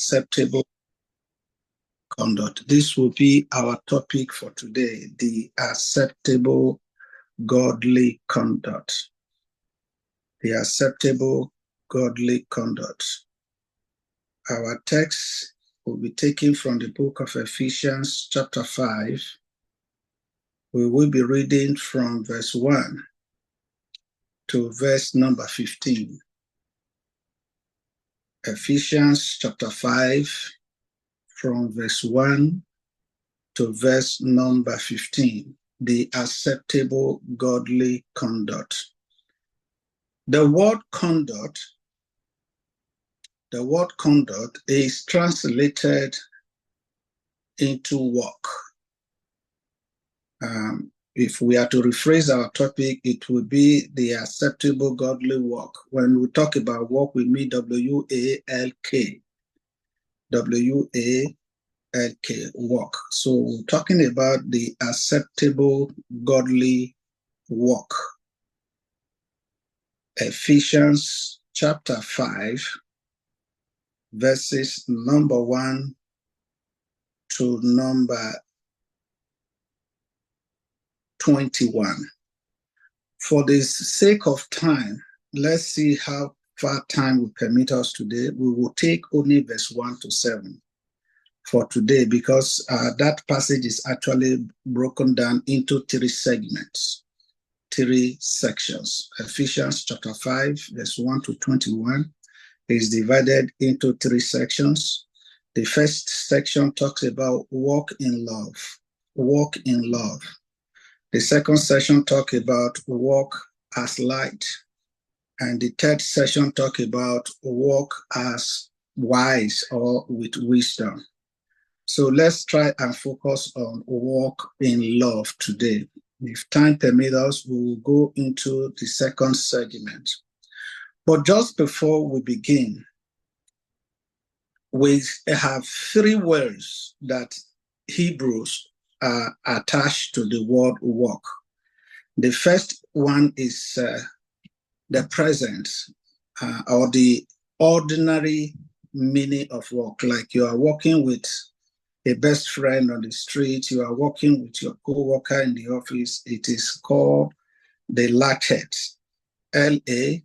acceptable conduct. This will be our topic for today, the acceptable godly conduct. The acceptable godly conduct. Our text will be taken from the book of Ephesians chapter 5. We will be reading from verse 1 to verse number 15. Ephesians chapter 5 from verse 1 to verse number 15. The acceptable godly conduct. The word conduct is translated into walk. If we are to rephrase our topic, it would be the acceptable godly walk. When we talk about walk, we mean W-A-L-K. W-A-L-K, walk. So we're talking about the acceptable godly walk. Ephesians chapter 5, verses number 1 to number 21. For the sake of time, let's see how far time will permit us today. We will take only verse 1 to 7 for today, because that passage is actually broken down into 3 segments, 3 sections. Ephesians chapter 5, verse 1 to 21 is divided into 3 sections. The first section talks about walk in love. Walk in love. The second section talks about walk as light. And the third section talks about walk as wise or with wisdom. So let's try and focus on walk in love today. If time permits us, we will go into the second segment. But just before we begin, we have 3 words that Hebrews are attached to the word walk. The first one is the present or the ordinary meaning of walk. Like you are walking with a best friend on the street, you are walking with your co-worker in the office. It is called the latchet, L-A-L-E-H-E-T.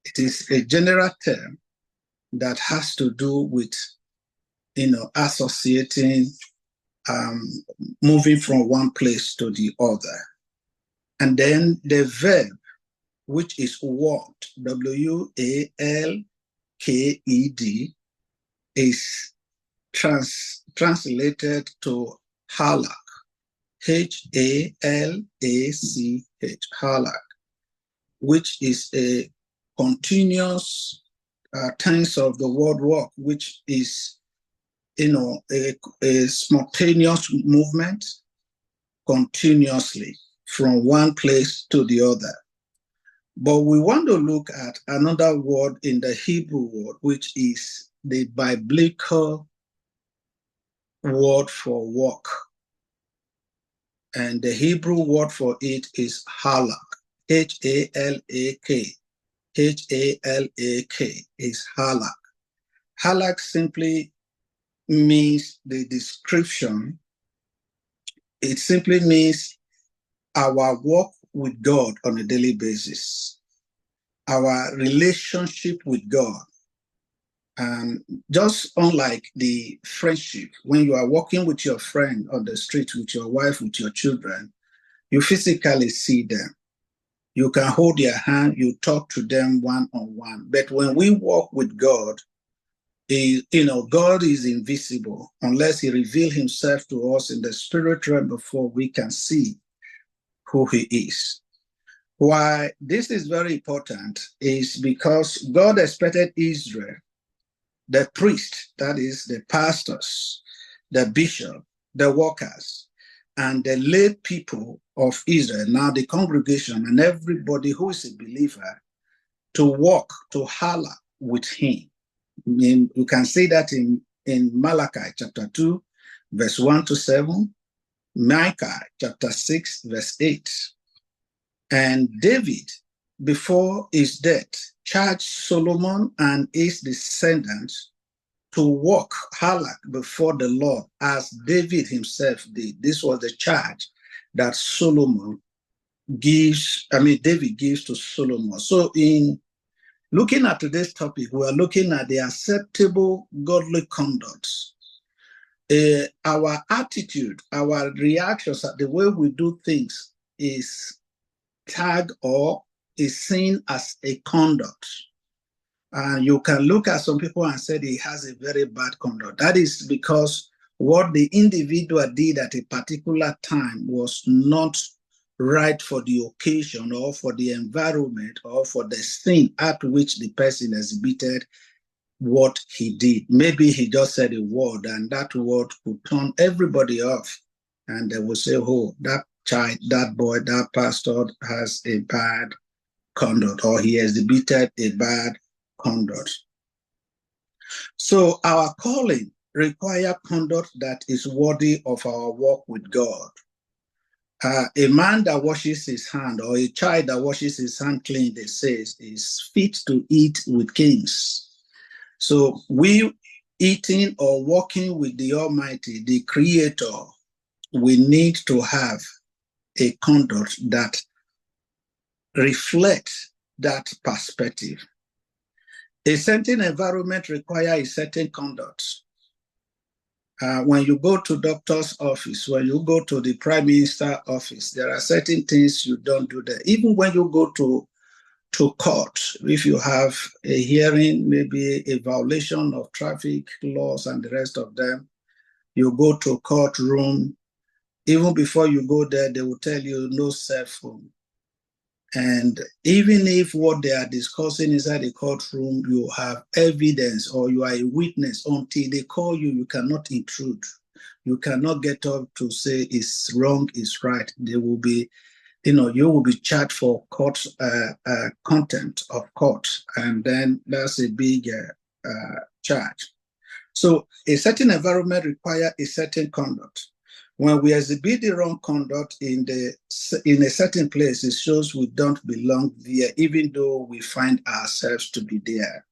It is a general term that has to do with, associating, moving from one place to the other. And then the verb, which is walked, W-A-L-K-E-D, is translated to halak, H-A-L-A-C-H, halak, which is a continuous tense of the word walk, which is, a spontaneous movement continuously from one place to the other. But we want to look at another word in the Hebrew word, which is the biblical word for walk. And the Hebrew word for it is halak, H-A-L-A-K. H-A-L-A-K is halak. Halak simply means the description. It simply means our walk with God on a daily basis, our relationship with God. And just unlike the friendship, when you are walking with your friend on the street, with your wife, with your children, you physically see them. You can hold their hand, you talk to them one-on-one. But when we walk with God, God is invisible unless he reveals himself to us in the spirit realm before we can see who he is. Why this is very important is because God expected Israel, the priest, that is the pastors, the bishop, the workers, and the lay people of Israel, now the congregation and everybody who is a believer, to walk, to holler with him. You can see that in Malachi chapter 2, verse 1 to 7, Micah chapter 6, verse 8. And David before his death, charged Solomon and his descendants to walk halak before the Lord as David himself did. This was the charge that David gives to Solomon. So in looking at today's topic, we are looking at the acceptable godly conduct. Our attitude, our reactions, the way we do things is tagged or is seen as a conduct. And you can look at some people and say he has a very bad conduct. That is because what the individual did at a particular time was not right for the occasion or for the environment or for the scene at which the person exhibited what he did. Maybe he just said a word and that word could turn everybody off. And they will say, oh, that child, that boy, that pastor has a bad conduct or he exhibited a bad conduct. So our calling requires conduct that is worthy of our walk with God. A man that washes his hand or a child that washes his hand clean, they say, is fit to eat with kings. So we eating or walking with the Almighty, the Creator, we need to have a conduct that reflects that perspective. A certain environment requires a certain conduct. When you go to doctor's office, when you go to the prime minister office, there are certain things you don't do there. Even when you go to court, if you have a hearing, maybe a violation of traffic laws and the rest of them, you go to a courtroom. Even before you go there, they will tell you no cell phone. And even if what they are discussing inside the courtroom, you have evidence or you are a witness, until they call you, you cannot intrude. You cannot get up to say it's wrong, it's right. They will be, you will be charged for court contempt of court. And then that's a big charge. So a certain environment requires a certain conduct. When we exhibit the wrong conduct in a certain place, it shows we don't belong there, even though we find ourselves to be there.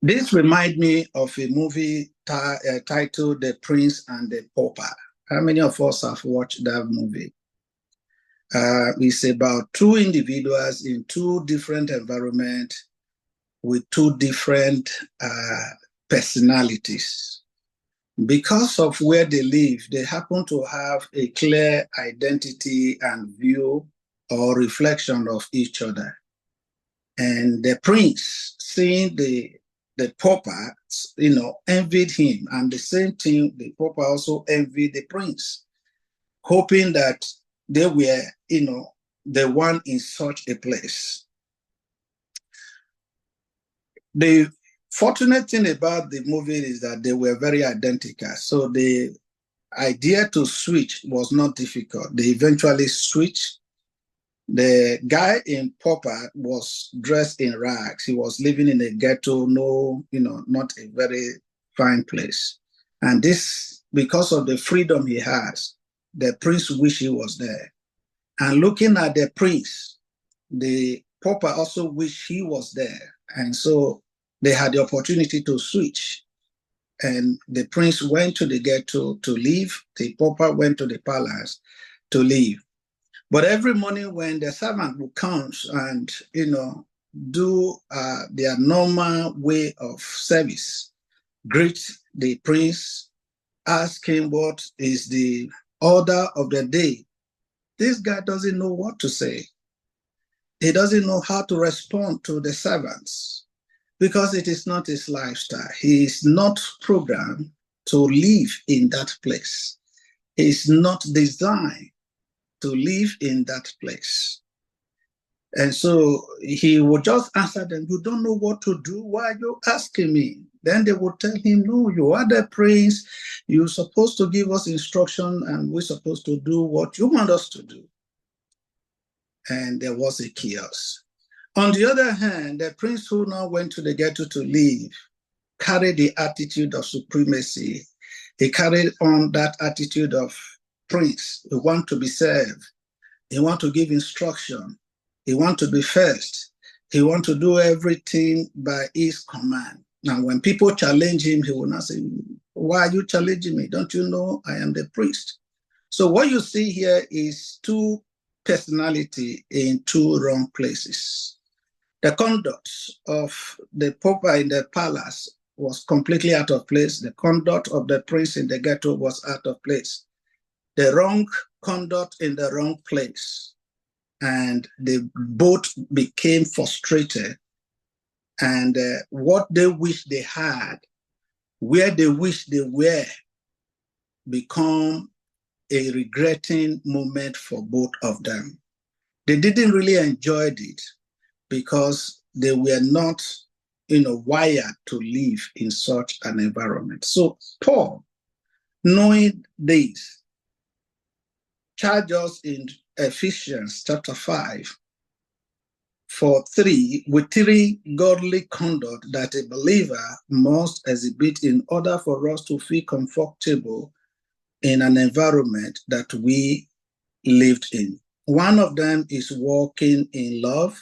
This reminds me of a movie titled The Prince and the Pauper. How many of us have watched that movie? It's about two individuals in two different environments with two different personalities. Because of where they live, they happen to have a clear identity and view or reflection of each other. And the prince, seeing the pauper, envied him. And the same thing, the pauper also envied the prince, hoping that they were, the one in such a place. The fortunate thing about the movie is that they were very identical. So the idea to switch was not difficult. They eventually switched. The guy in pauper was dressed in rags. He was living in a ghetto, not a very fine place. And this, because of the freedom he has, the prince wished he was there. And looking at the prince, the pauper also wished he was there. And so they had the opportunity to switch. And the prince went to the ghetto to leave. The pauper went to the palace to leave. But every morning when the servant would come and, do their normal way of service, greet the prince, ask him what is the order of the day, this guy doesn't know what to say. He doesn't know how to respond to the servants because it is not his lifestyle. He is not programmed to live in that place. He is not designed to live in that place. And so he would just answer them, you don't know what to do? Why are you asking me? Then they would tell him, no, you are the prince. You're supposed to give us instruction and we're supposed to do what you want us to do. And there was a chaos. On the other hand, the prince who now went to the ghetto to live carried the attitude of supremacy. He carried on that attitude of prince, who want to be served. He wants to give instruction. He wants to be first. He wants to do everything by his command. Now, when people challenge him, he will not say, why are you challenging me? Don't you know I am the priest? So what you see here is two personality in two wrong places. The conduct of the Pope in the palace was completely out of place. The conduct of the prince in the ghetto was out of place. The wrong conduct in the wrong place. And they both became frustrated. And what they wish they had, where they wish they were, become a regretting moment for both of them. They didn't really enjoy it because they were not, wired to live in such an environment. So Paul, knowing this, charged us in Ephesians chapter 5 with three godly conduct that a believer must exhibit in order for us to feel comfortable in an environment that we lived in. One of them is walking in love,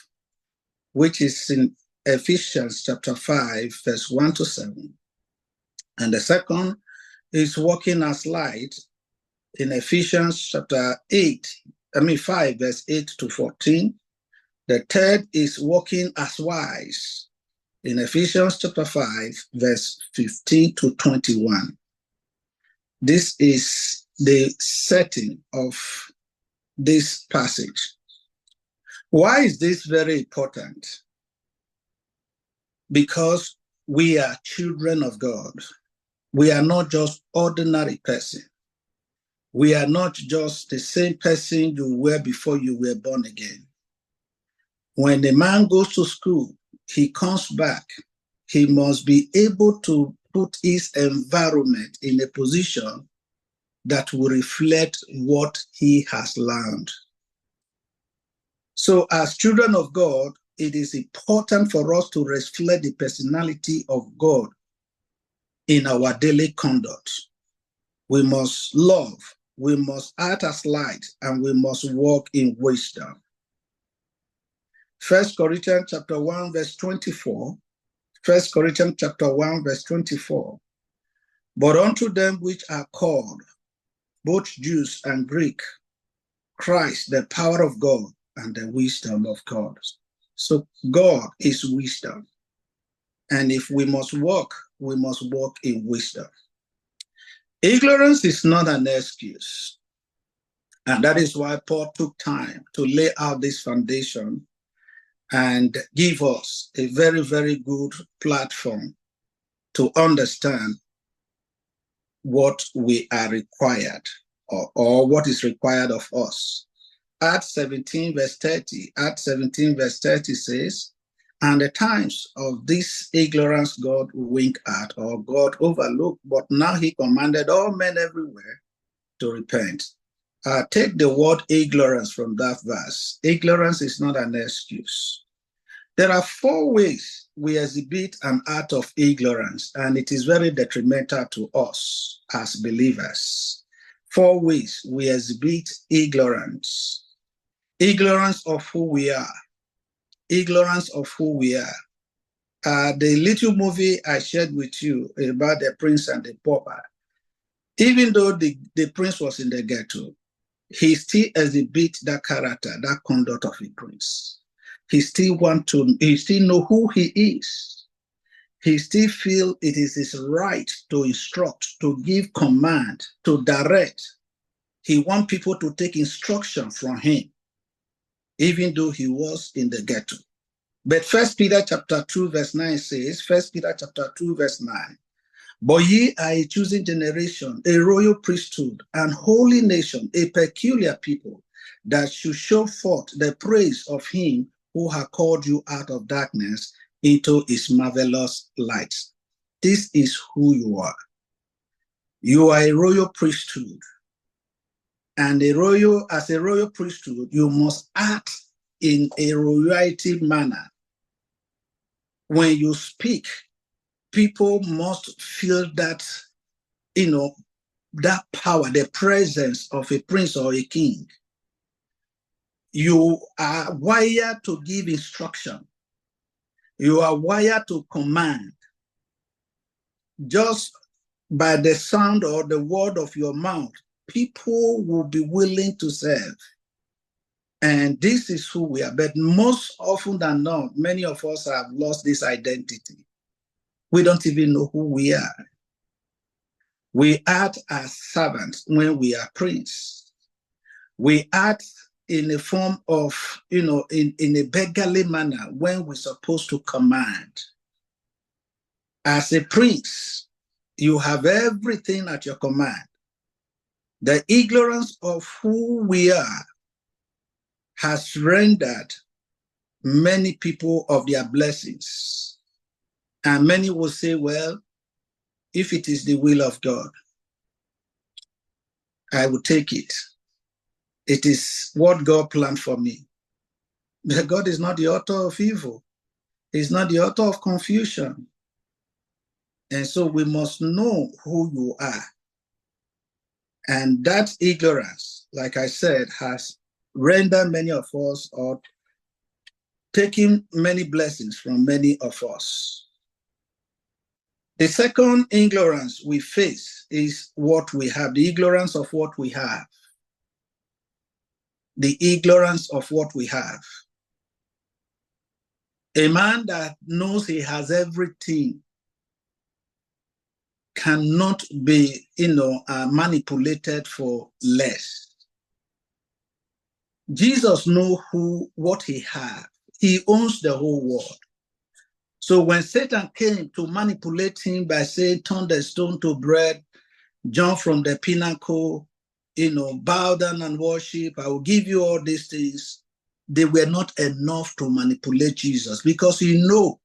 which is in Ephesians chapter 5, verse 1 to 7. And the second is walking as light in Ephesians chapter 5, verse 8 to 14. The third is walking as wise in Ephesians chapter 5, verse 15 to 21. This is the setting of this passage. Why is this very important? Because we are children of God. We are not just ordinary person. We are not just the same person you were before you were born again. When a man goes to school, he comes back, he must be able to put his environment in a position that will reflect what he has learned. So as children of God, it is important for us to reflect the personality of God in our daily conduct. We must love, we must act as light, and we must walk in wisdom. 1 Corinthians chapter 1, verse 24. 1 Corinthians chapter 1, verse 24. But unto them which are called, both Jews and Greek, Christ, the power of God and the wisdom of God. So God is wisdom. And if we must walk in wisdom. Ignorance is not an excuse. And that is why Paul took time to lay out this foundation and give us a very, very good platform to understand what we are required or what is required of us. Acts 17 verse 30. Acts 17 verse 30 says, and the times of this ignorance God winked at or God overlooked, but now he commanded all men everywhere to repent. Take the word ignorance from that verse. Ignorance is not an excuse. There are 4 ways we exhibit an act of ignorance, and it is very detrimental to us as believers. 4 ways we exhibit ignorance. Ignorance of who we are. Ignorance of who we are. The little movie I shared with you about the prince and the pauper, even though the prince was in the ghetto, he still exhibits that character, that conduct of a prince. He still know who he is. He still feel it is his right to instruct, to give command, to direct. He wants people to take instruction from him, even though he was in the ghetto. But 1 Peter chapter 2 verse 9 says, 1 Peter chapter 2 verse 9, but ye are a chosen generation, a royal priesthood, and holy nation, a peculiar people, that should show forth the praise of him who has called you out of darkness into his marvelous light. This is who you are. You are a royal priesthood. And as a royal priesthood, you must act in a royalty manner. When you speak, people must feel that, that power, the presence of a prince or a king. You are wired to give instruction. You are wired to command. Just by the sound or the word of your mouth, people will be willing to serve. And this is who we are. But most often than not, many of us have lost this identity. We don't even know who we are. We act as servants when we are prince. We act in a form of, in a beggarly manner when we're supposed to command. As a prince, you have everything at your command. The ignorance of who we are has rendered many people of their blessings. And many will say, well, if it is the will of God, I will take it. It is what God planned for me. But God is not the author of evil. He's not the author of confusion. And so we must know who you are. And that ignorance, like I said, has rendered many of us or taken many blessings from many of us. The second ignorance we face is what we have, the ignorance of what we have. The ignorance of what we have. A man that knows he has everything cannot be, manipulated for less. Jesus knows what he has. He owns the whole world. So when Satan came to manipulate him by saying, turn the stone to bread, jump from the pinnacle, bow down and worship, I will give you all these things, they were not enough to manipulate Jesus because he knows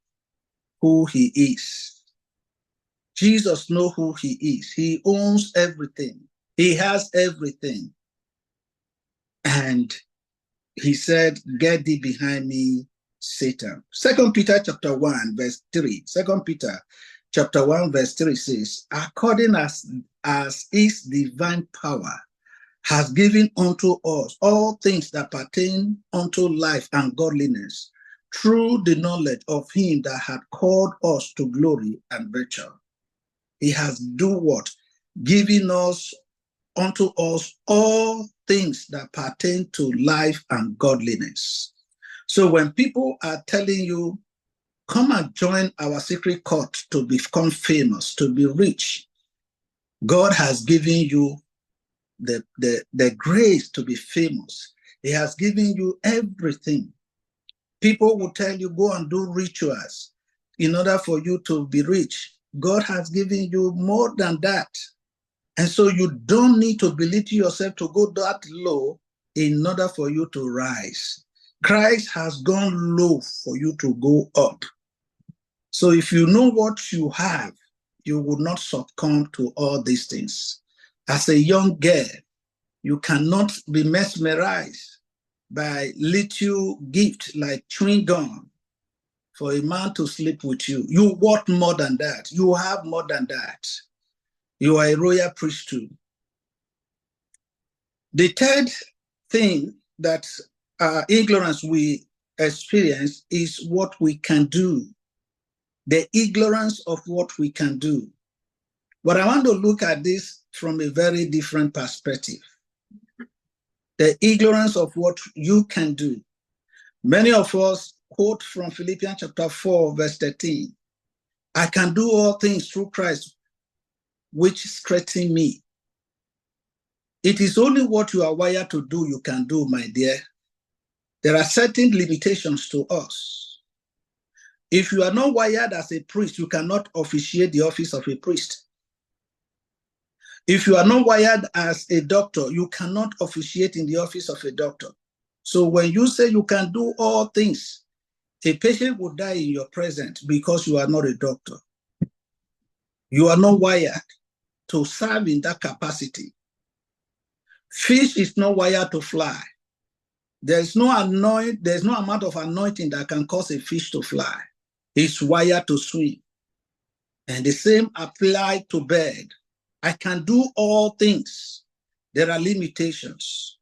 who he is. Jesus knows who he is. He owns everything. He has everything. And he said, get thee behind me, Satan. 2 Peter chapter 1, verse 3. 2 Peter chapter 1, verse 3 says, according as his divine power has given unto us all things that pertain unto life and godliness, through the knowledge of him that had called us to glory and virtue. He has do what? Giving us unto us all things that pertain to life and godliness. So when people are telling you, come and join our secret court to become famous, to be rich, God has given you the grace to be famous. He has given you everything. People will tell you, go and do rituals in order for you to be rich. God has given you more than that. And so you don't need to belittle yourself to go that low in order for you to rise. Christ has gone low for you to go up. So if you know what you have, you will not succumb to all these things. As a young girl, you cannot be mesmerized by little gift like chewing gum for a man to sleep with you. You want more than that. You have more than that. You are a royal priesthood. The third thing that ignorance we experience is what we can do. The ignorance of what we can do. But I want to look at this from a very different perspective. The ignorance of what you can do. Many of us quote from Philippians chapter 4, verse 13. I can do all things through Christ, which strengthens me. It is only what you are wired to do you can do, my dear. There are certain limitations to us. If you are not wired as a priest, you cannot officiate the office of a priest. If you are not wired as a doctor, you cannot officiate in the office of a doctor. So when you say you can do all things, a patient will die in your presence because you are not a doctor. You are not wired to serve in that capacity. Fish is not wired to fly. There's no amount of anointing that can cause a fish to fly. It's wired to swim. And the same applies to bird. I can do all things. There are limitations.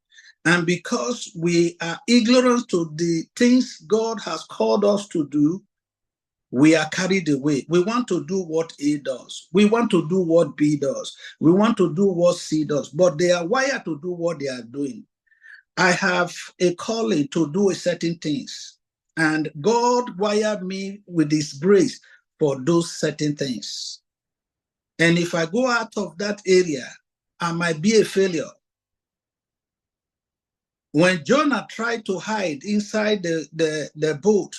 And because we are ignorant to the things God has called us to do, we are carried away. We want to do what A does. We want to do what B does. We want to do what C does. But they are wired to do what they are doing. I have a calling to do certain things. And God wired me with His grace for those certain things. And if I go out of that area, I might be a failure. When Jonah tried to hide inside the boat,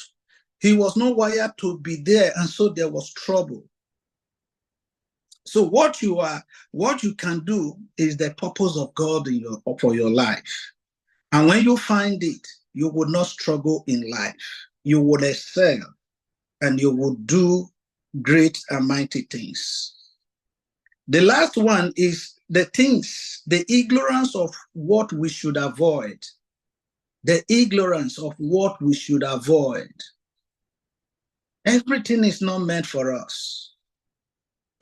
he was not wired to be there, and so there was trouble. So what you can do is the purpose of God for your life. And when you find it, you will not struggle in life. You will excel and you will do great and mighty things. The last one is the ignorance of what we should avoid. The ignorance of what we should avoid. Everything is not meant for us.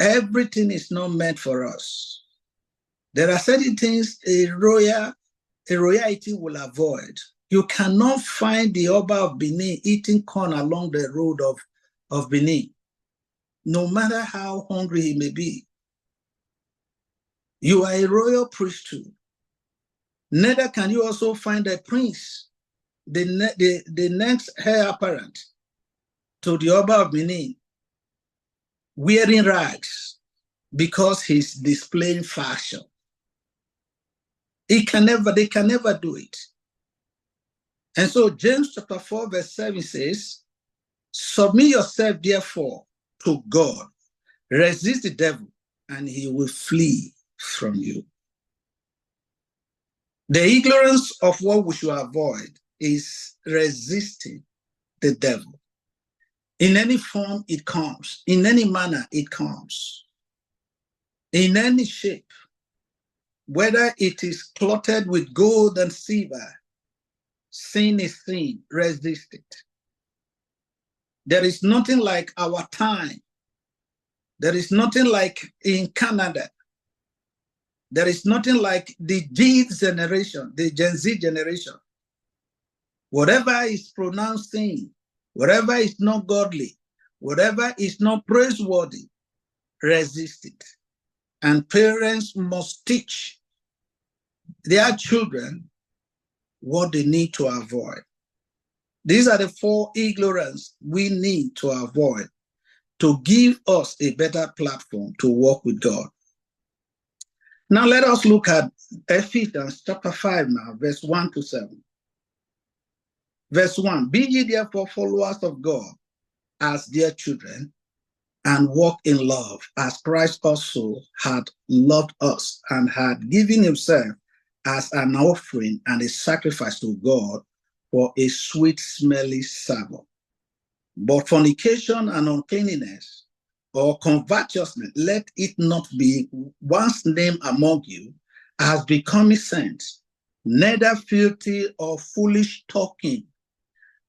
Everything is not meant for us. There are certain things a royalty will avoid. You cannot find the Oba of Benin eating corn along the road of Benin, no matter how hungry he may be. You are a royal priesthood. Neither can you also find a prince, the next heir apparent to the Oba of Benin, wearing rags because he's displaying fashion. They can never do it. And so James chapter 4 verse 7 says, submit yourself therefore to God, resist the devil, and he will flee from you. The ignorance of what we should avoid is resisting the devil. In any form it comes, in any manner it comes, in any shape, whether it is clothed with gold and silver, sin is sin, resist it. There is nothing like our time. There is nothing like in Canada. There is nothing like the G generation, the Gen Z generation. Whatever is pronounced sin, whatever is not godly, whatever is not praiseworthy, resist it. And parents must teach their children what they need to avoid. These are the 4 ignorance we need to avoid to give us a better platform to walk with God. Now let us look at Ephesians chapter 5 now, verse 1 to 7. Verse 1, be ye therefore followers of God as dear children, and walk in love, as Christ also had loved us and had given himself as an offering and a sacrifice to God for a sweet-smelling savour. But fornication and uncleanness or covetousness, let it not be once named among you as becoming saints, neither filthy or foolish talking,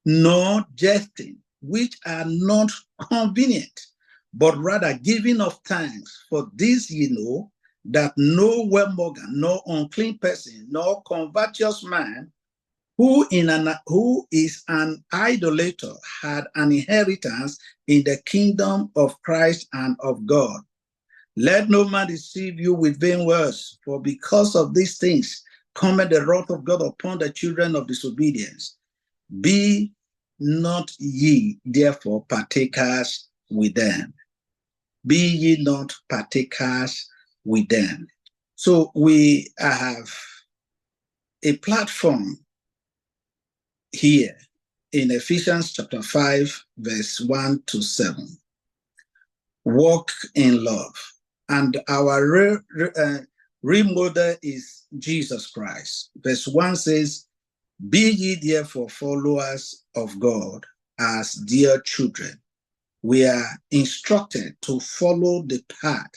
nor jesting, which are not convenient, but rather giving of thanks. For this ye know, that no whoremonger, no unclean person, nor covetous man, who is an idolater, had an inheritance in the kingdom of Christ and of God. Let no man deceive you with vain words, for because of these things cometh the wrath of God upon the children of disobedience. Be not ye therefore partakers with them. Be ye not partakers with them. So we have a platform here in Ephesians chapter 5, verse 1 to 7. Walk in love. And our real model is Jesus Christ. Verse 1 says, be ye therefore followers of God as dear children. We are instructed to follow the path,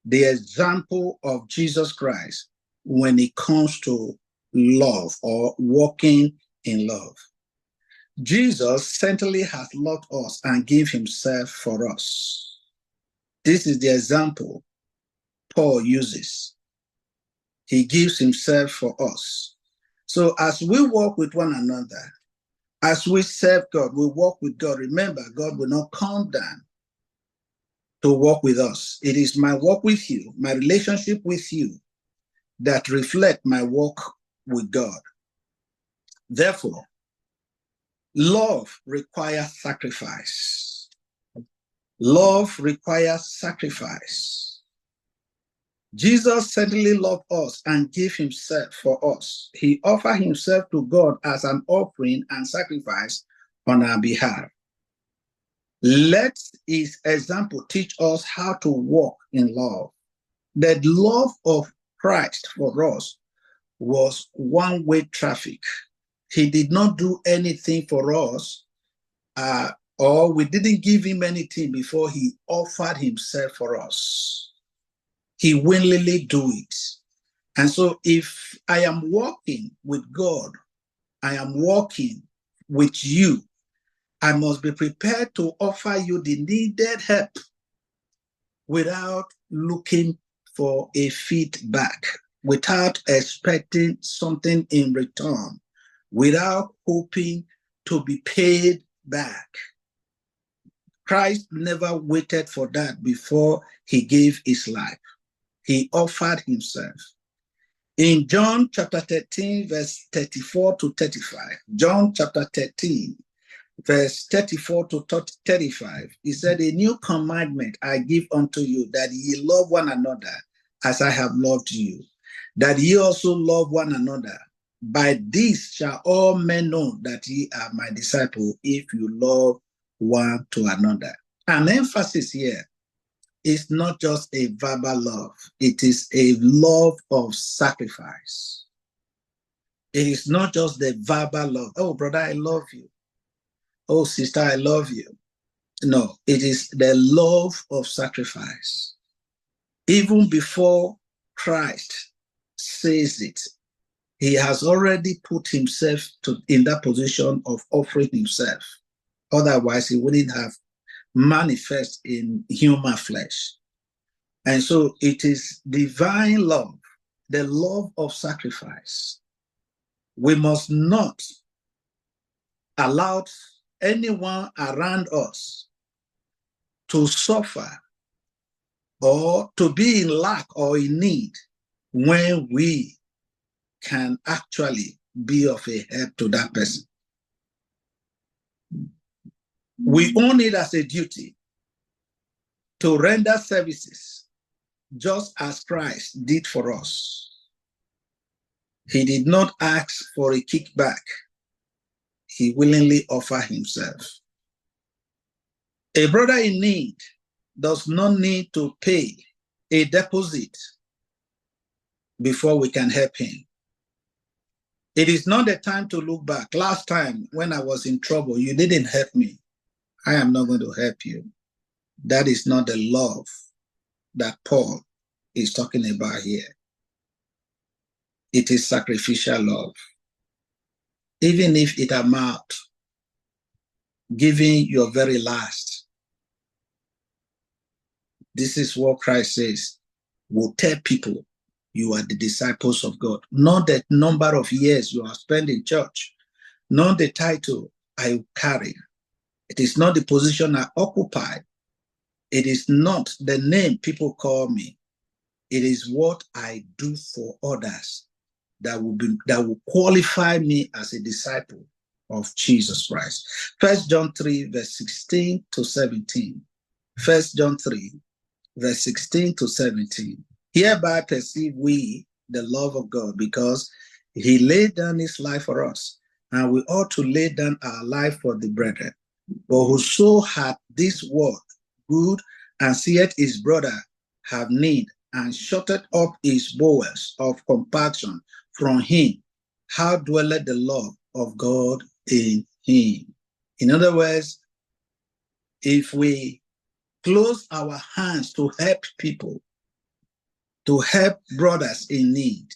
the example of Jesus Christ when it comes to love or walking in love. Jesus certainly has loved us and gave himself for us. This is the example Paul uses. He gives himself for us. So as we walk with one another, as we serve God, we walk with God. Remember, God will not come down to walk with us. It is my walk with you, my relationship with you, that reflect my walk with God. Therefore, love requires sacrifice. Love requires sacrifice. Jesus certainly loved us and gave himself for us. He offered himself to God as an offering and sacrifice on our behalf. Let his example teach us how to walk in love. The love of Christ for us was one-way traffic. He did not do anything for us, or we didn't give him anything before he offered himself for us. He willingly do it. And so if I am walking with God, I am walking with you, I must be prepared to offer you the needed help without looking for a feedback, without expecting something in return, without hoping to be paid back. Christ never waited for that before he gave his life. He offered himself. In John chapter 13, verse 34 to 35, John chapter 13, verse 34 to 35, he said, a new commandment I give unto you, that ye love one another as I have loved you, that ye also love one another. By this shall all men know that ye are my disciples, if you love one to another. An emphasis here is not just a verbal love, it is a love of sacrifice. It is not just the verbal love. Oh, brother, I love you. Oh, sister, I love you. No, it is the love of sacrifice. Even before Christ says it, he has already put himself in that position of offering himself. Otherwise, he wouldn't have manifest in human flesh. And so it is divine love, the love of sacrifice. We must not allow anyone around us to suffer or to be in lack or in need when we can actually be of a help to that person. We own it as a duty to render services just as Christ did for us. He did not ask for a kickback. He willingly offered himself. A brother in need does not need to pay a deposit before we can help him. It is not the time to look back. Last time when I was in trouble, you didn't help me. I am not going to help you. That is not the love that Paul is talking about here. It is sacrificial love. Even if it amounts giving your very last. This is what Christ says. Will tell people you are the disciples of God. Not the number of years you are spent in church. Not the title I carry. It is not the position I occupy. It is not the name people call me. It is what I do for others that will qualify me as a disciple of Jesus Christ. 1 John 3, verse 16 to 17. 1 John 3, verse 16 to 17. Hereby perceive we the love of God, because he laid down his life for us, and we ought to lay down our life for the brethren. But whoso hath this word good, and seeth his brother have need, and shutteth up his bowels of compassion from him, how dwelleth the love of God in him? In other words, if we close our hands to help people, to help brothers in need,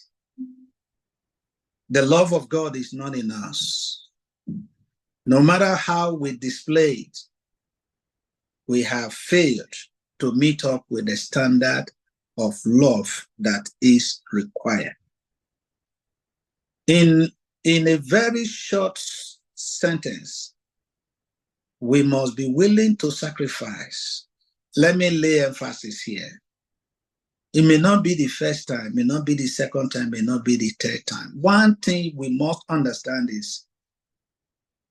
the love of God is not in us. No matter how we display it, we have failed to meet up with the standard of love that is required. In In a very short sentence, we must be willing to sacrifice. Let me lay emphasis here. It may not be the first time, may not be the second time, may not be the third time. One thing we must understand is,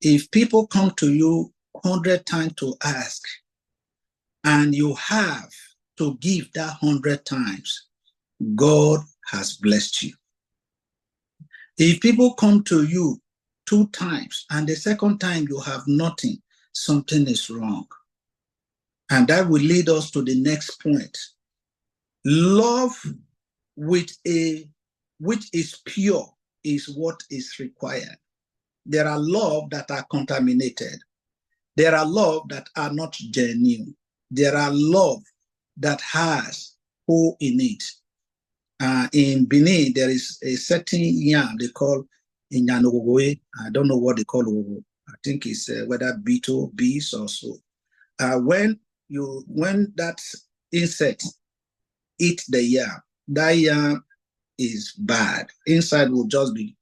if people come to you 100 times to ask, and you have to give that 100 times, God has blessed you. If people come to you 2 times and the second time you have nothing, something is wrong. And that will lead us to the next point. Love which is pure is what is required. There are love that are contaminated. There are love that are not genuine. There are love that has hole in it. In Benin, there is a certain yam they call Inyanogogoe. I don't know what they call it. I think it's whether beetle, bees or so. When that insect eat the yam, that yam is bad. Inside will just be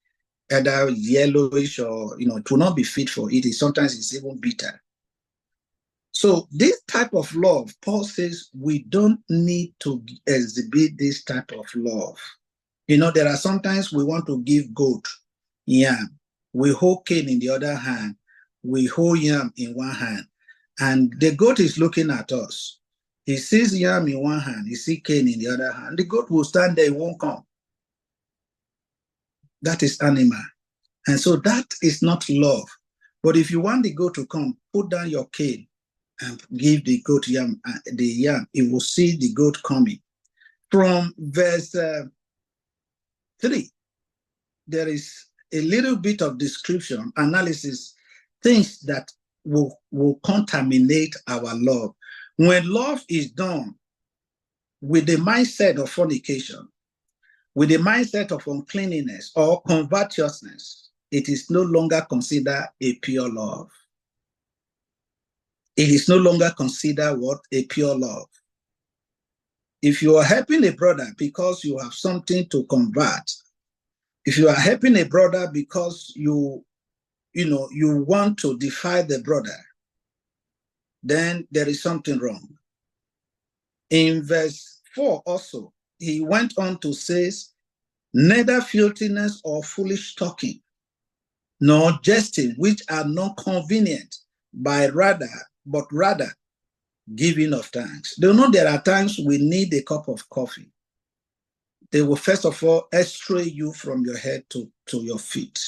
either yellowish or, it will not be fit for eating. Sometimes it's even bitter. So this type of love, Paul says, we don't need to exhibit this type of love. There are sometimes we want to give goat yam. We hold cane in the other hand. We hold yam in one hand. And the goat is looking at us. He sees yam in one hand. He sees cane in the other hand. The goat will stand there. It won't come. That is animal. And so that is not love. But if you want the goat to come, put down your cane and give the goat yam, it will see the goat coming. From verse 3, there is a little bit of description, analysis, things that will contaminate our love. When love is done with the mindset of fornication, with the mindset of uncleanness or covetousness, it is no longer considered a pure love. It is no longer considered what? A pure love. If you are helping a brother because you have something to convert, if you are helping a brother because you want to defy the brother, then there is something wrong. In verse 4 also, he went on to say, neither filthiness or foolish talking, nor jesting, which are not convenient, but rather giving of thanks. They know there are times we need a cup of coffee. They will first of all estray you from your head to your feet.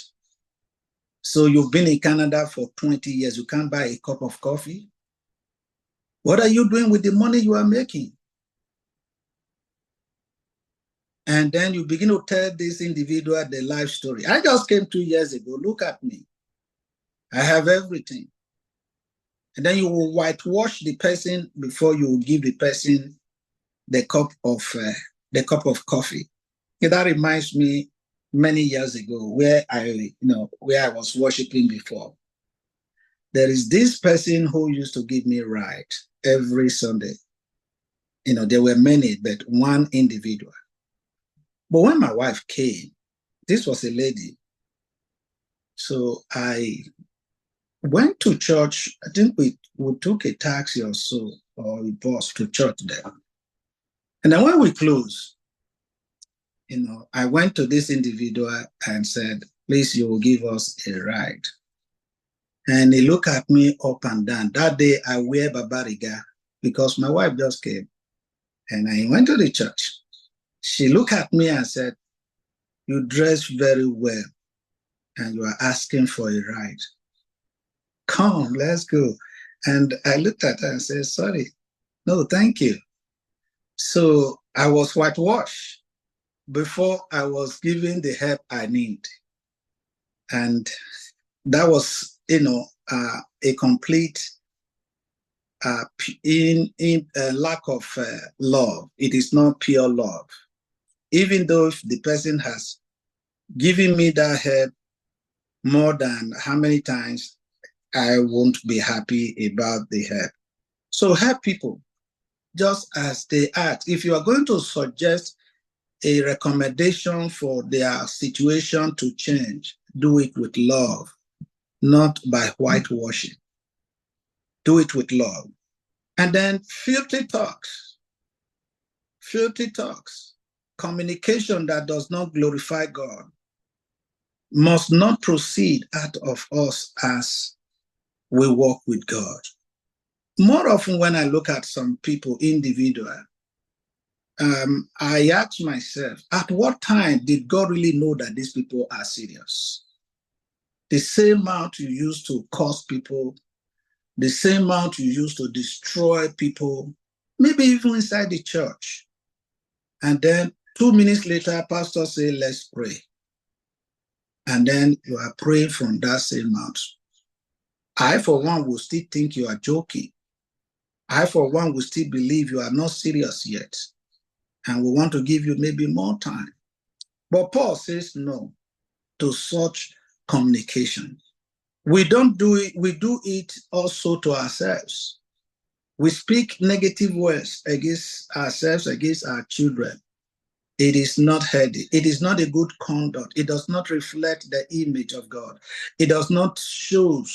So you've been in Canada for 20 years. You can't buy a cup of coffee. What are you doing with the money you are making? And then you begin to tell this individual the life story. I just came 2 years ago. Look at me. I have everything. And then you will whitewash the person before you give the person the cup of coffee. That reminds me many years ago where I was worshiping before. There is this person who used to give me ride every Sunday. There were many, but one individual. But when my wife came, this was a lady. So I went to church. I think we took a taxi or so, or a bus to church there. And then when we closed, I went to this individual and said, please, you will give us a ride. And he looked at me up and down. That day I wear babariga because my wife just came. And I went to the church. She looked at me and said, you dress very well and you are asking for a ride. Come, let's go. And I looked at her and said, sorry, no, thank you. So I was whitewashed before I was given the help I need. And that was, a complete lack of love. It is not pure love. Even though if the person has given me that help more than how many times, I won't be happy about the help. So help people just as they act. If you are going to suggest a recommendation for their situation to change, do it with love, not by whitewashing. Do it with love. And then filthy talks, communication that does not glorify God must not proceed out of us as we walk with God. More often when I look at some people individual, I ask myself, at what time did God really know that these people are serious? The same mouth you use to curse people, the same mouth you use to destroy people, maybe even inside the church. And then 2 minutes later, pastor say, let's pray. And then you are praying from that same mouth. I, for one, will still think you are joking. I, for one, will still believe you are not serious yet. And we want to give you maybe more time. But Paul says no to such communication. We don't do it, we do it also to ourselves. We speak negative words against ourselves, against our children. It is not healthy. It is not a good conduct. It does not reflect the image of God. It does not show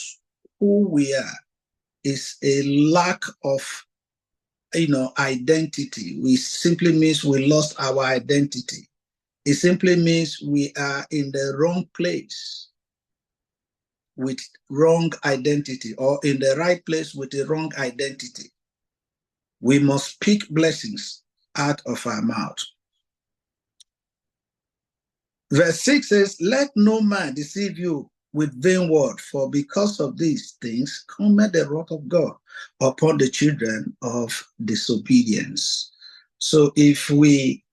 who we are. It's a lack of identity. We simply means we lost our identity. It simply means we are in the wrong place with wrong identity, or in the right place with the wrong identity. We must speak blessings out of our mouth. Verse 6 says, let no man deceive you with vain word, for because of these things cometh the wrath of God upon the children of disobedience. So if we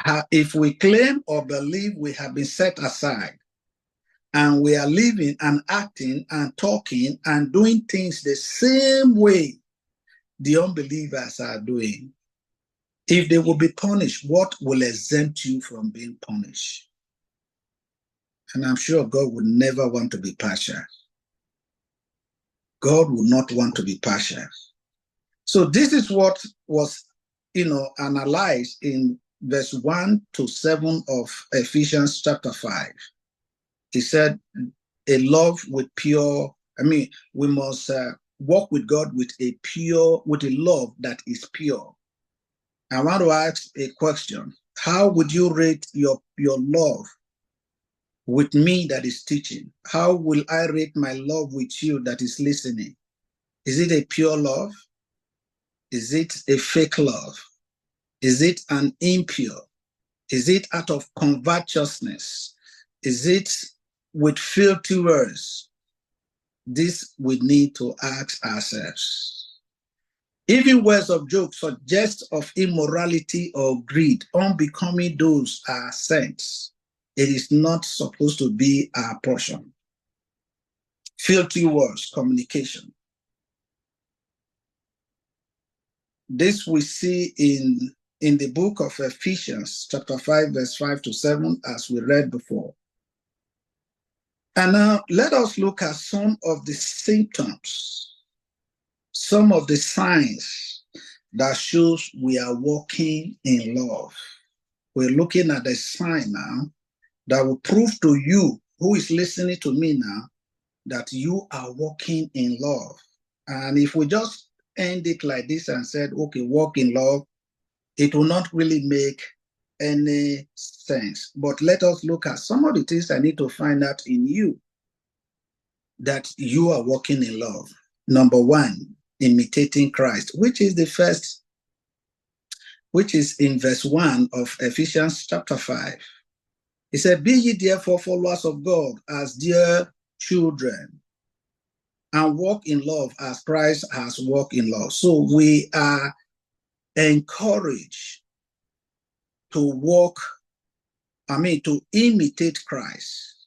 claim or believe we have been set aside, and we are living and acting and talking and doing things the same way the unbelievers are doing, if they will be punished, what will exempt you from being punished? And I'm sure God would never want to be partial. God would not want to be partial. So this is what was, analyzed in verse 1 to 7 of Ephesians chapter 5. He said, a love with pure, we must walk with God with a love that is pure. I want to ask a question. How would you rate your love with me that is teaching? How will I rate my love with you that is listening? Is it a pure love? Is it a fake love? Is it an impure? Is it out of covetousness? Is it with filthy words? This we need to ask ourselves. Even words of joke, suggest of immorality or greed, unbecoming those are saints. It is not supposed to be our portion. Filthy words, communication. This we see in the book of Ephesians, chapter 5, verse 5 to 7, as we read before. And now let us look at some of the symptoms, some of the signs that shows we are walking in love. We're looking at a sign now that will prove to you, who is listening to me now, that you are walking in love. And if we just end it like this and said, okay, walk in love, it will not really make any sense. But let us look at some of the things I need to find out in you that you are walking in love. Number one, imitating Christ, which is the first, which is in verse 1 of Ephesians chapter 5. He said, be ye therefore followers of God as dear children, and walk in love as Christ has walked in love. So we are encouraged to to imitate Christ.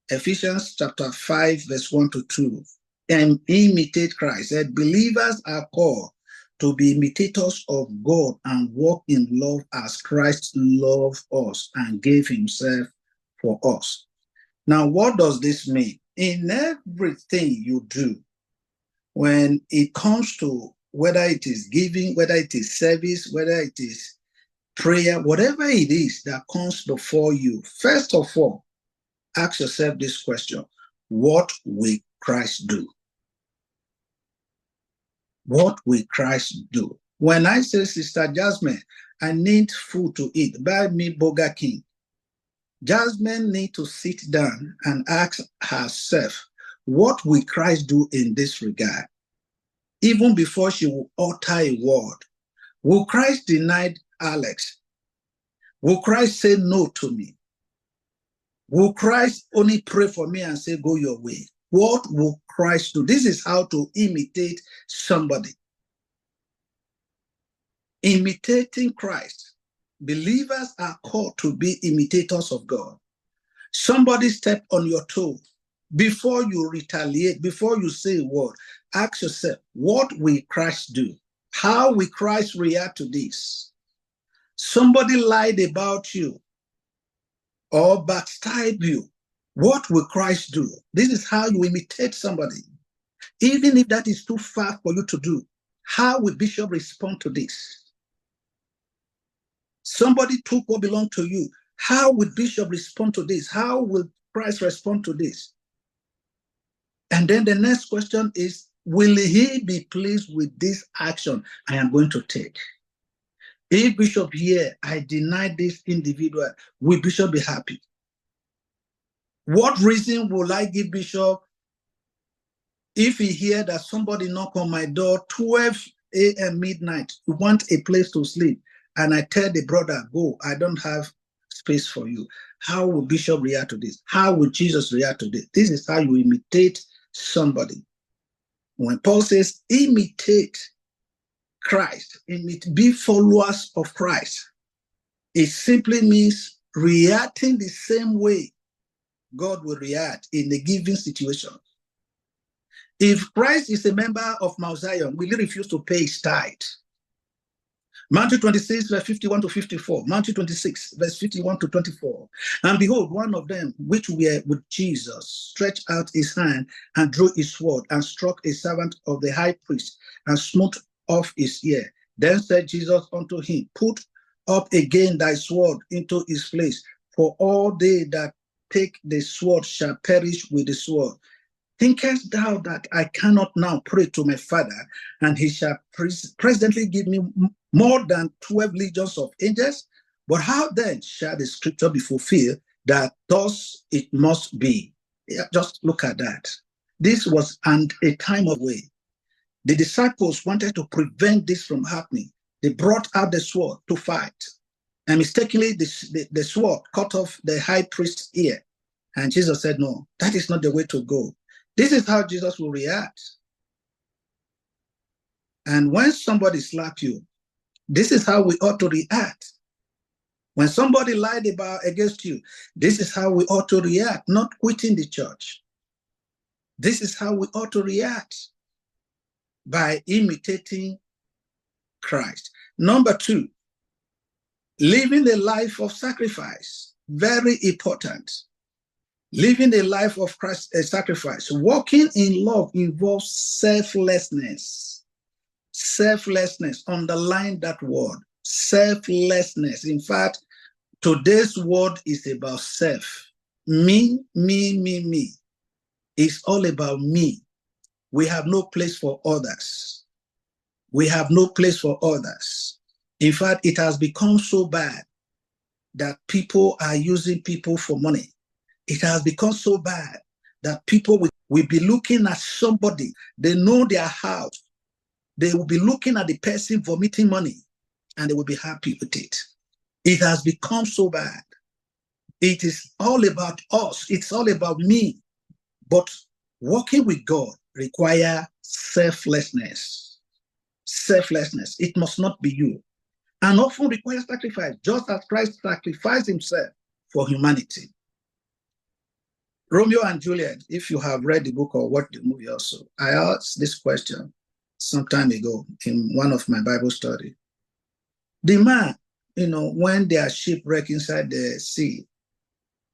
Ephesians chapter 5, verse 1 to 2. And imitate Christ. That believers are called to be imitators of God and walk in love as Christ loved us and gave himself for us. Now, what does this mean? In everything you do, when it comes to whether it is giving, whether it is service, whether it is prayer, whatever it is that comes before you, first of all, ask yourself this question: what will Christ do? What will Christ do? When I say, Sister Jasmine, I need food to eat, buy me Burger King, Jasmine need to sit down and ask herself, what will Christ do in this regard? Even before she will utter a word. Will Christ deny Alex? Will Christ say no to me? Will Christ only pray for me and say, go your way? What will Christ do? This is how to imitate somebody. Imitating Christ. Believers are called to be imitators of God. Somebody step on your toe. Before you retaliate, before you say a word, ask yourself, what will Christ do? How will Christ react to this? Somebody lied about you or backstab you. What will Christ do? This is how you imitate somebody. Even if that is too far for you to do, how will Bishop respond to this? Somebody took what belonged to you. How will Bishop respond to this? How will Christ respond to this? And then the next question is, will he be pleased with this action I am going to take? If Bishop here, I deny this individual, will Bishop be happy? What reason will I give Bishop if he hear that somebody knock on my door 12 a.m. midnight, you want a place to sleep, and I tell the brother, go, I don't have space for you? How will Bishop react to this? How will Jesus react to this? This is how you imitate somebody. When Paul says imitate Christ, be followers of Christ, it simply means reacting the same way God will react in a given situation. If Christ is a member of Mount Zion, will he refuse to pay his tithe? Matthew 26, verse 51 to 54. Matthew 26, verse 51 to 24. And behold, one of them, which were with Jesus, stretched out his hand and drew his sword and struck a servant of the high priest and smote off his ear. Then said Jesus unto him, put up again thy sword into his place, for all they that take the sword shall perish with the sword. Thinkest thou that I cannot now pray to my Father, and he shall presently give me more than 12 legions of angels? But how then shall the scripture be fulfilled that thus it must be? Yeah, just look at that. This was a time of way. The disciples wanted to prevent this from happening. They brought out the sword to fight. And mistakenly, the sword cut off the high priest's ear. And Jesus said, no, that is not the way to go. This is how Jesus will react. And when somebody slaps you, this is how we ought to react. When somebody lied against you, this is how we ought to react, not quitting the church. This is how we ought to react, by imitating Christ. Number 2, living a life of sacrifice. Very important. Living a life of Christ, a sacrifice. Walking in love involves selflessness. Selflessness. Underline that word. Selflessness. In fact, today's word is about self. Me, me, me, me. It's all about me. We have no place for others. We have no place for others. In fact, it has become so bad that people are using people for money. It has become so bad that people will be looking at somebody. They know their house. They will be looking at the person vomiting money, and they will be happy with it. It has become so bad. It is all about us. It's all about me. But walking with God requires selflessness. Selflessness. It must not be you. And often requires sacrifice, just as Christ sacrificed himself for humanity. Romeo and Juliet, if you have read the book or watched the movie also, I asked this question some time ago in one of my Bible studies. The man, when they are shipwrecked inside the sea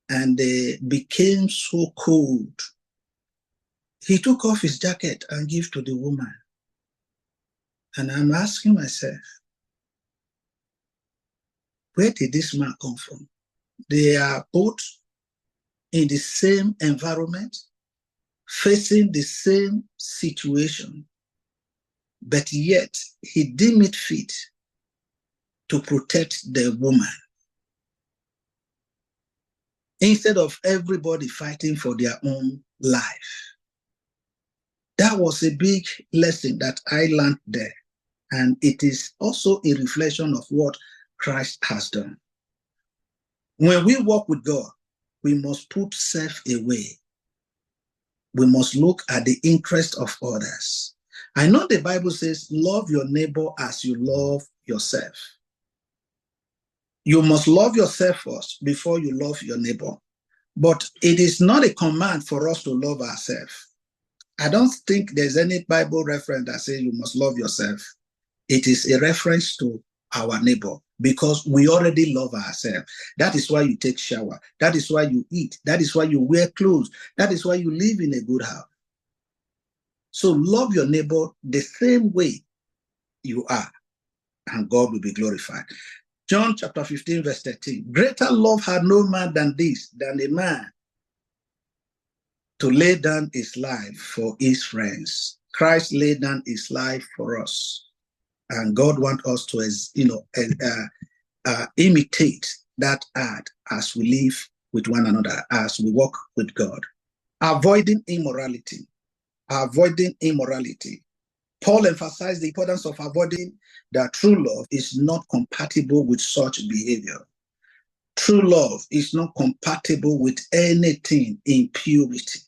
and they became so cold, he took off his jacket and gave to the woman. And I'm asking myself, where did this man come from? They are both in the same environment, facing the same situation, but yet he deemed it fit to protect the woman. Instead of everybody fighting for their own life. That was a big lesson that I learned there. And it is also a reflection of what Christ has done. When we walk with God, we must put self away. We must look at the interest of others. I know the Bible says, love your neighbor as you love yourself. You must love yourself first before you love your neighbor. But it is not a command for us to love ourselves. I don't think there's any Bible reference that says you must love yourself. It is a reference to our neighbor because we already love ourselves. That is why you take shower. That is why you eat. That is why you wear clothes. That is why you live in a good house. So love your neighbor the same way you are, and God will be glorified. John chapter 15, verse 13. Greater love had no man than this, than a man to lay down his life for his friends. Christ laid down his life for us. And God wants us to, imitate that act as we live with one another, as we walk with God. Avoiding immorality. Avoiding immorality. Paul emphasized the importance of avoiding that true love is not compatible with such behavior. True love is not compatible with anything impurity.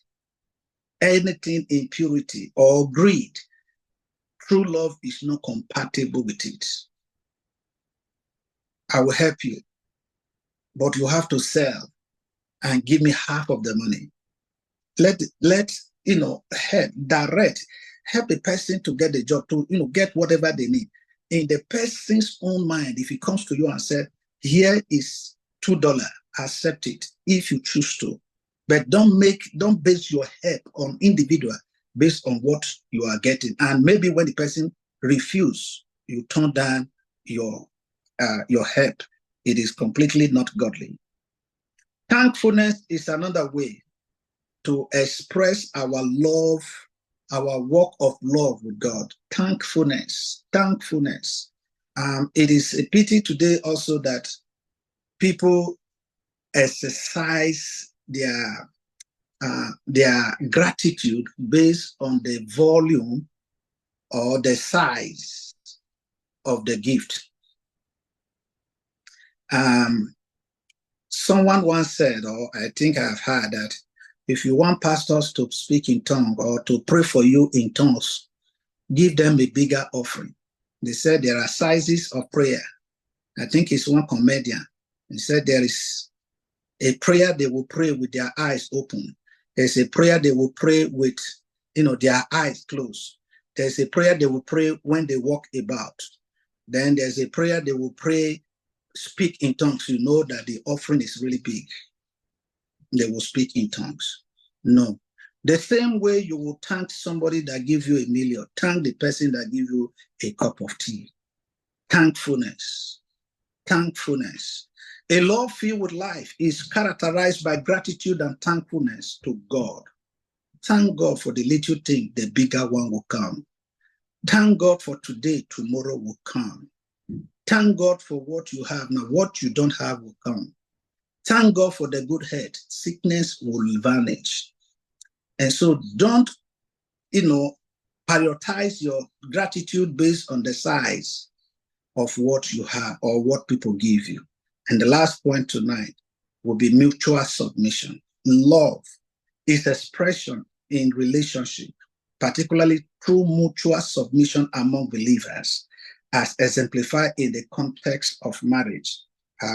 Anything impurity or greed. True love is not compatible with it. I will help you, but you have to sell and give me half of the money. Let help direct, help the person to get the job, to get whatever they need. In the person's own mind, if he comes to you and says, here is $2, accept it if you choose to. But don't base your help on individual based on what you are getting. And maybe when the person refuses, you turn down your help. It is completely not godly. Thankfulness is another way to express our love, our walk of love with God. Thankfulness. It is a pity today also that people exercise their gratitude based on the volume or the size of the gift. Someone once said, or I think I've heard, that if you want pastors to speak in tongues or to pray for you in tongues, give them a bigger offering. They said there are sizes of prayer. I think it's one comedian. He said there is a prayer they will pray with their eyes open. There's a prayer they will pray with, their eyes closed. There's a prayer they will pray when they walk about. Then there's a prayer they will pray, speak in tongues. You know that the offering is really big. They will speak in tongues. No. The same way you will thank somebody that gives you $1 million, thank the person that gives you a cup of tea. Thankfulness. A love filled with life is characterized by gratitude and thankfulness to God. Thank God for the little thing, the bigger one will come. Thank God for today, tomorrow will come. Thank God for what you have now. What you don't have will come. Thank God for the good health. Sickness will vanish. And so don't, prioritize your gratitude based on the size of what you have or what people give you. And the last point tonight will be mutual submission. Love is expression in relationship, particularly through mutual submission among believers, as exemplified in the context of marriage,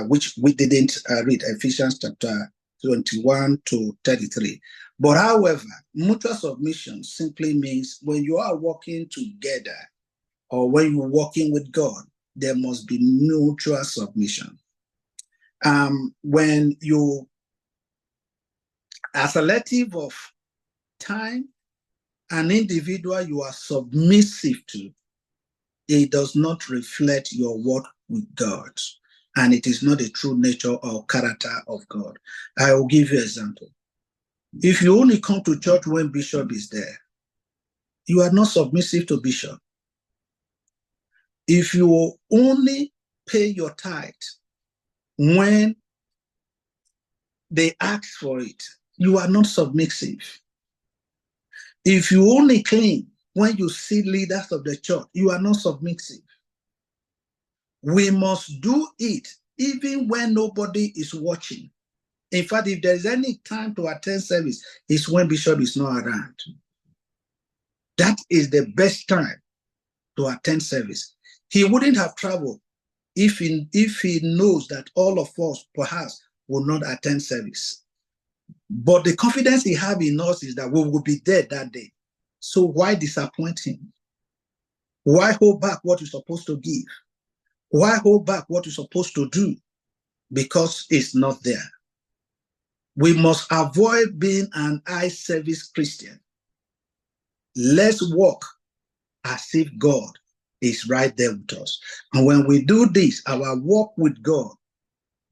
which we didn't read, Ephesians chapter 21 to 33. But however, mutual submission simply means when you are working together or when you're working with God, there must be mutual submission. When you are selective of time, an individual you are submissive to, it does not reflect your work with God. And it is not a true nature or character of God. I will give you an example. If you only come to church when bishop is there, you are not submissive to bishop. If you only pay your tithe when they ask for it, you are not submissive. If you only clean when you see leaders of the church, you are not submissive. We must do it even when nobody is watching. In fact, if there is any time to attend service, it's when bishop is not around. That is the best time to attend service. He wouldn't have traveled if he knows that all of us perhaps will not attend service. But the confidence he has in us is that we will be there that day. So why disappoint him? Why hold back what you're supposed to give? Why hold back what you're supposed to do? Because it's not there. We must avoid being an eye service Christian. Let's walk as if God is right there with us. And when we do this, our walk with God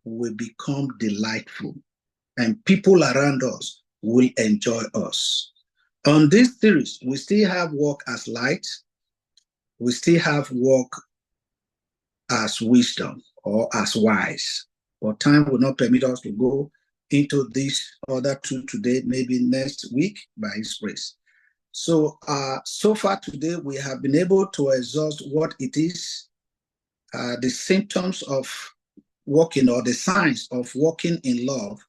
will become delightful, and people around us will enjoy us. On this series, we still have walk as light. We still have walk as wisdom or as wise. But time will not permit us to go into these other two today, maybe next week by His grace. So far today, we have been able to exhaust what it is, the symptoms of walking or the signs of walking in love,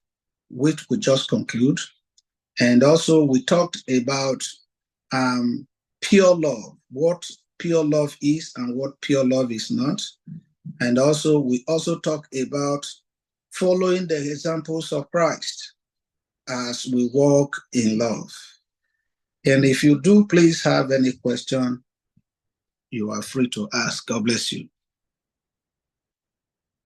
which we just conclude. And also we talked about pure love, what pure love is and what pure love is not. And also we also talked about following the examples of Christ as we walk in love. And if you do please have any question, you are free to ask. God bless you.